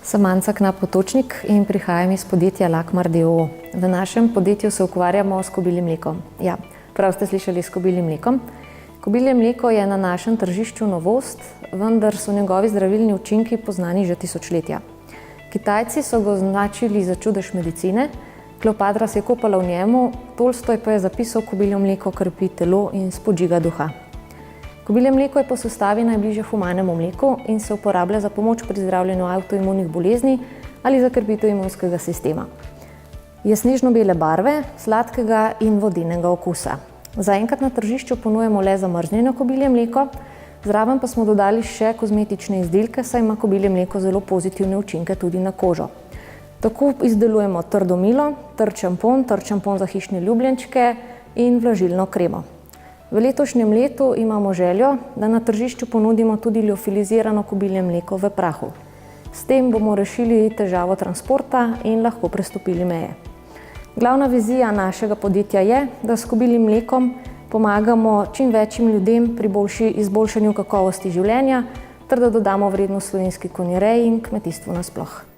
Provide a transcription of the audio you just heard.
Sem Anca Knap-Potočnik in prihajam iz podjetja Lakmar d. o. o. V našem podjetju se ukvarjamo s kobiljim mlekom. Ja, prav ste slišali, s kobiljim mlekom. Kobilje mleko je na našem tržišču novost, vendar so njegovi zdravilni učinki poznani že tisočletja. Kitajci so ga označili za čudež medicine, Kleopatra se je kopala v njemu, Tolstoj pa je zapisal, kobilje mleko krepi telo in spodžiga duha. Kobilje mleko je po sestavi najbližje humanemu mleku in se uporablja za pomoč pri zdravljenju avtoimunih bolezni ali za krepitev imunskega sistema. Je snežno-bele barve, sladkega in vodenega okusa. Zaenkrat na tržišču ponujamo le zamrznjeno kobilje mleko, zraven pa smo dodali še kozmetične izdelke, saj ima kobilje mleko zelo pozitivne učinke tudi na kožo. Tako izdelujemo trdo milo, trd šampon za hišne ljubljenčke in vlažilno kremo. V letošnjem letu imamo željo, da na tržišču ponudimo tudi liofilizirano kobilje mleko v prahu. S tem bomo rešili težavo transporta in lahko prestopili meje. Glavna vizija našega podjetja je, da s kobiljim mlekom pomagamo čim večjim ljudem pri izboljšanju kakovosti življenja ter da dodamo vrednost slovenski konjereji in kmetijstvu nasploh.